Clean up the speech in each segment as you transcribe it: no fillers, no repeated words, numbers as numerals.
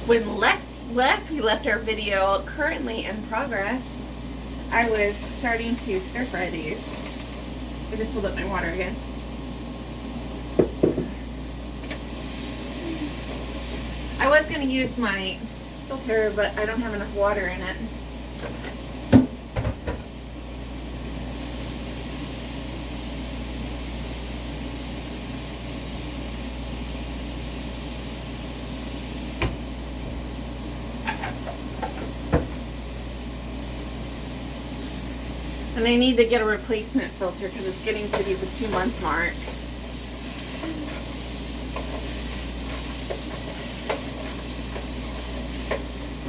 When last we left our video, currently in progress, I was starting to stir fry these. I just filled up my water again. I was going to use my filter, but I don't have enough water in it. And I need to get a replacement filter because it's getting to be the 2-month mark.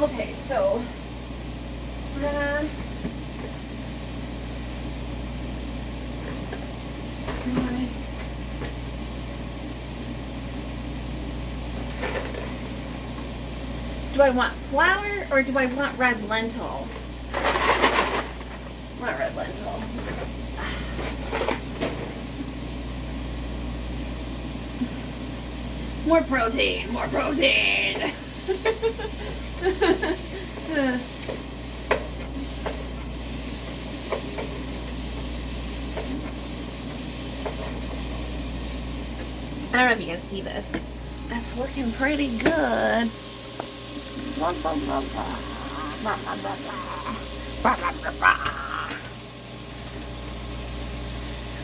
Okay, so we're gonna do I want flour or do I want red lentil? Not red lentil. More protein, more protein. I don't know if you can see this. That's looking pretty good. Blah, blah, blah, blah. Blah, blah, blah, blah. Blah, blah, blah, blah.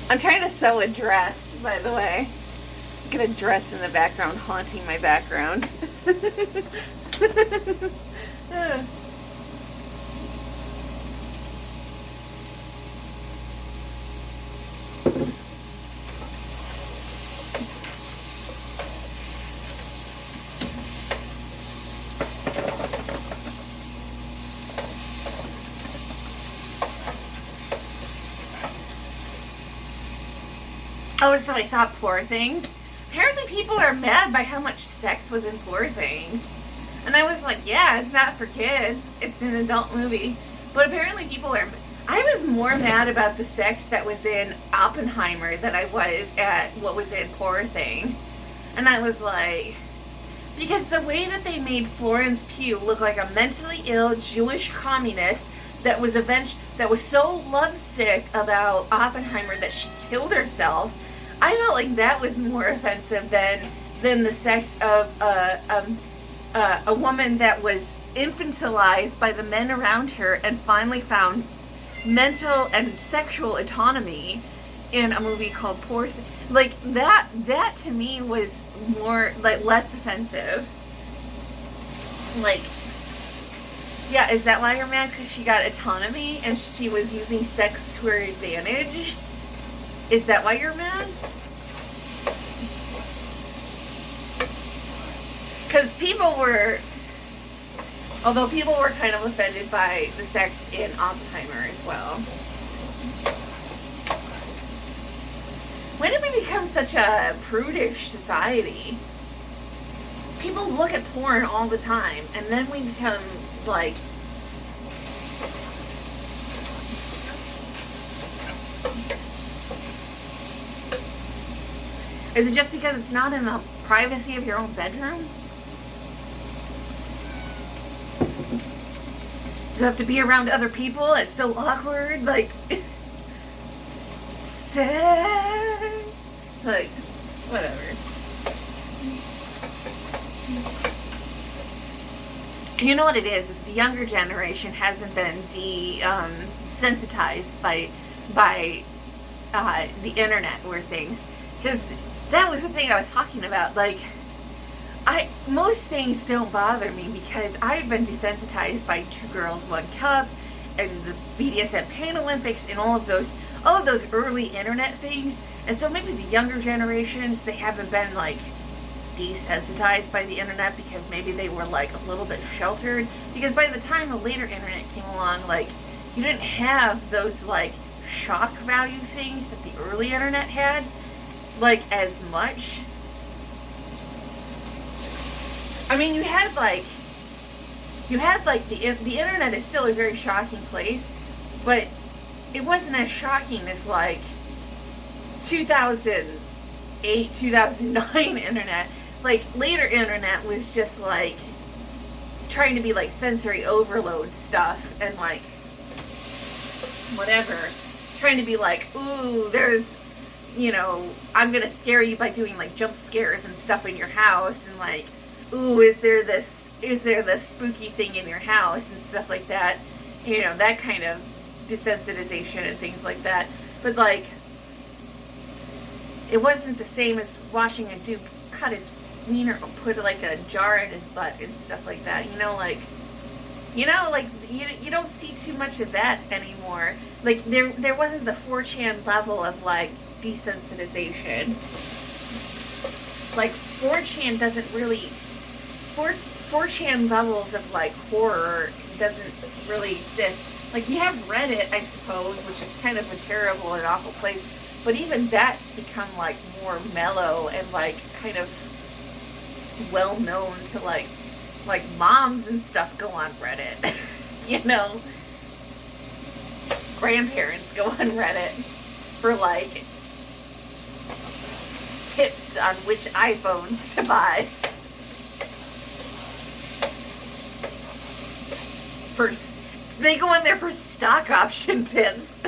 I'm trying to sew a dress, by the way. Get a dress in the background haunting my background. Oh, so I saw Poor Things. Apparently people are mad by how much sex was in Poor Things. And I was like, yeah, it's not for kids. It's an adult movie. But apparently people are... I was more mad about the sex that was in Oppenheimer than I was at what was in Poor Things. And I was like... Because the way that they made Florence Pugh look like a mentally ill Jewish communist that was so lovesick about Oppenheimer that she killed herself, I felt like that was more offensive than the sex of a woman that was infantilized by the men around her and finally found mental and sexual autonomy in a movie called Poor Things. Like that to me was more like less offensive. Like, yeah, is that why you're mad? Because she got autonomy and she was using sex to her advantage? Is that why you're mad? Because although people were kind of offended by the sex in Oppenheimer as well. When did we become such a prudish society? People look at porn all the time, and then we become like... Is it just because it's not in the privacy of your own bedroom? You have to be around other people? It's so awkward. Like, sex. Like, whatever. You know what it is the younger generation hasn't been desensitized by the internet or things. Because that was the thing I was talking about. Like, most things don't bother me because I've been desensitized by Two Girls, One Cup and the BDSM Pain Olympics and all of those early internet things. And so maybe the younger generations, they haven't been like desensitized by the internet because maybe they were like a little bit sheltered. Because by the time the later internet came along, like, you didn't have those like shock value things that the early internet had, like, as much. I mean, you had like the internet is still a very shocking place, but it wasn't as shocking as like 2008, 2009 internet. Like, later internet was just like, trying to be like sensory overload stuff and like whatever, trying to be like, ooh, there's, you know, I'm gonna scare you by doing like jump scares and stuff in your house, and like, ooh, is there this spooky thing in your house and stuff like that, you know, that kind of desensitization and things like that. But like, it wasn't the same as watching a dude cut his wiener or put like a jar in his butt and stuff like that, you know, like you don't see too much of that anymore. Like there wasn't the 4chan level of like desensitization. Like 4chan doesn't really 4chan levels of like horror doesn't really exist. Like you have Reddit, I suppose, which is kind of a terrible and awful place, but even that's become like more mellow and like kind of well known to like moms and stuff go on Reddit. You know, grandparents go on Reddit for like tips on which iPhones to buy. They go in there for stock option tips.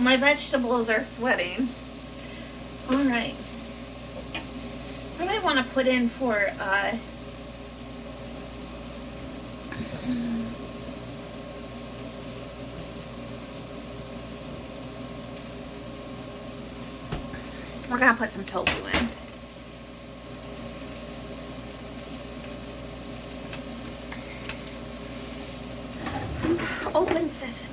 My vegetables are sweating. All right. What do I want to put in for, we're going to put some tofu in. Open sesame.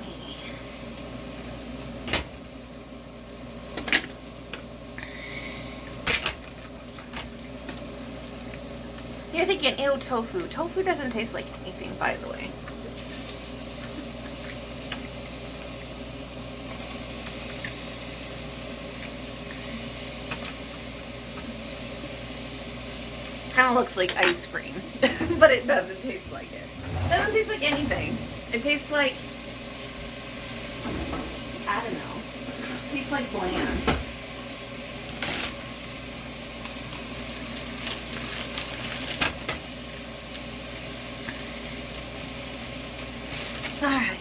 You're thinking, ew, tofu. Tofu doesn't taste like anything, by the way. Kind of looks like ice cream, but it doesn't taste like it. It doesn't taste like anything. It tastes like, I don't know. It tastes like bland. Alright.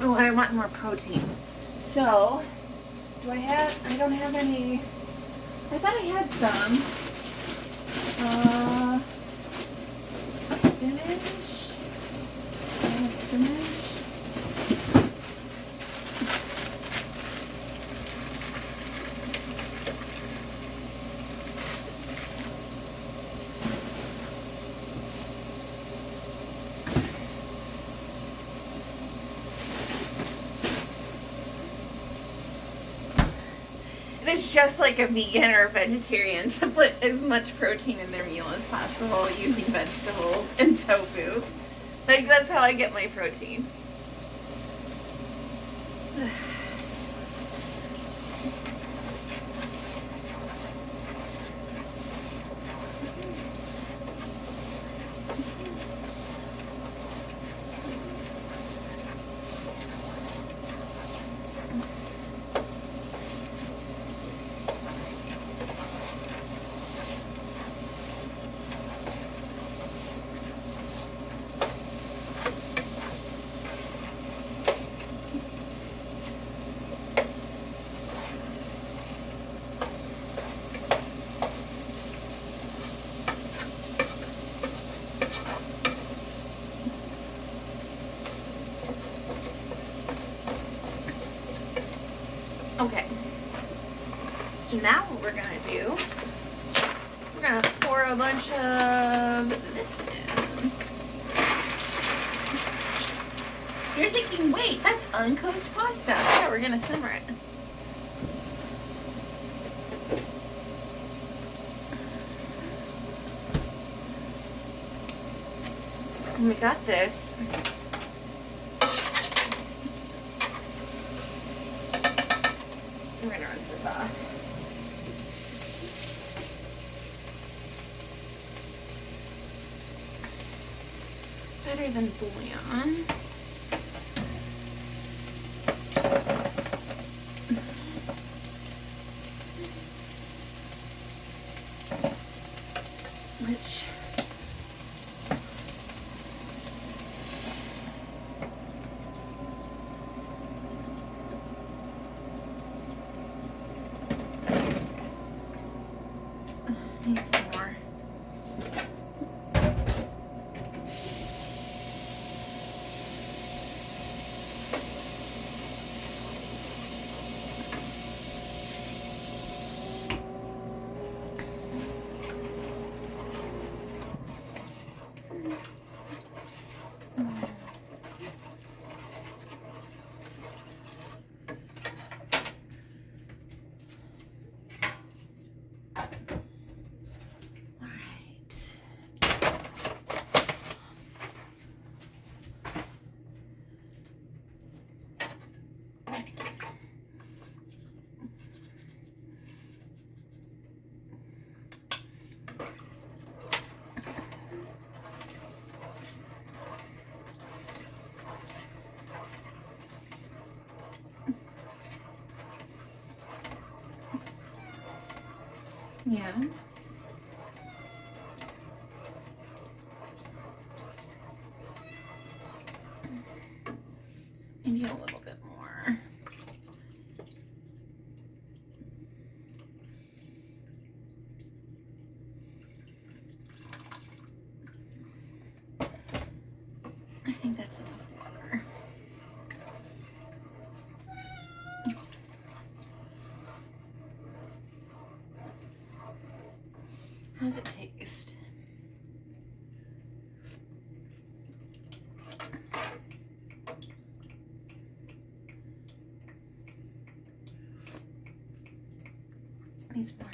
Oh, I want more protein. So, I don't have any, I thought I had some. Spinach. It's just like a vegan or a vegetarian to put as much protein in their meal as possible using vegetables and tofu. Like, that's how I get my protein. Okay, so now what we're going to do, we're going to pour a bunch of this in. You're thinking, wait, that's uncooked pasta. Yeah, we're going to simmer it. And we got this. We're gonna rinse this off. Better than bouillon. Which needs some more. Yeah. Maybe a little bit more. I think that's enough water. How does it taste? Needs more.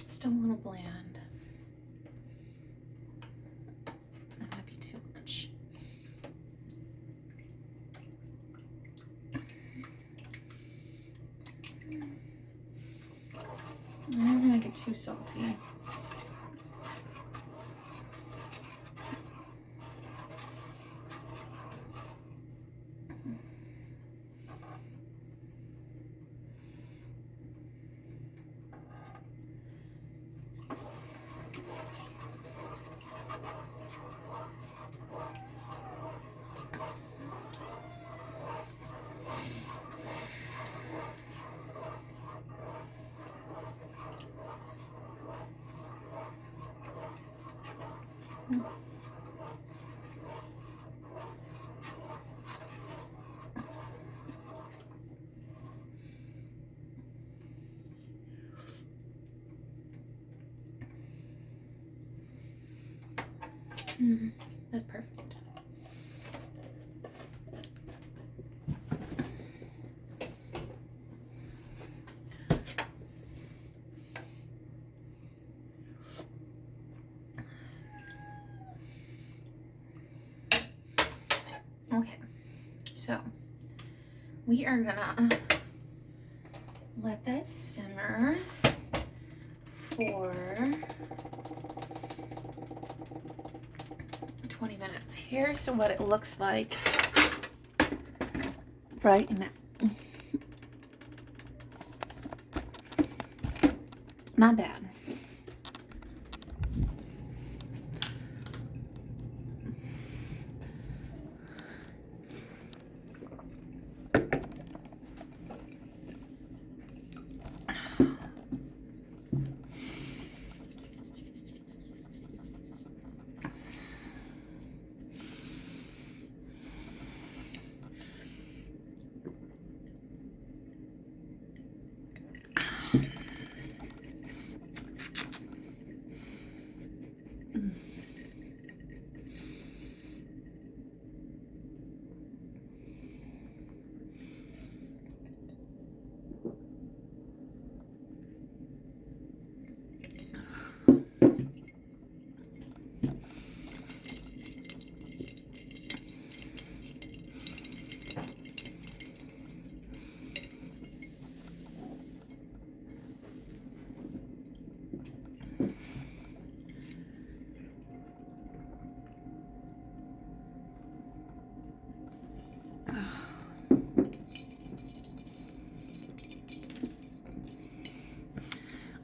Still a little bland. That might be too much. I don't want to make it too salty. That's perfect. Okay, so we are gonna let that simmer for 20 minutes. Here's what it looks like right now. Not bad.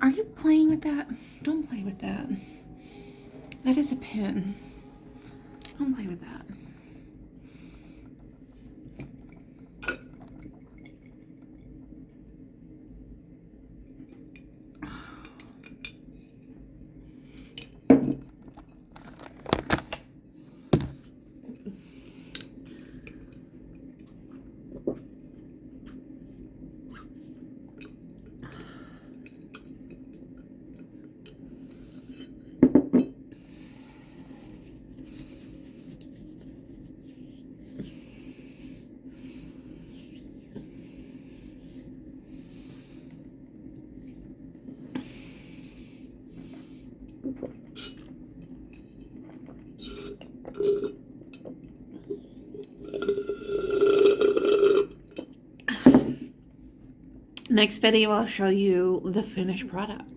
Are you playing with that? Don't play with that. That is a pin. Don't play with that. Next video, I'll show you the finished product.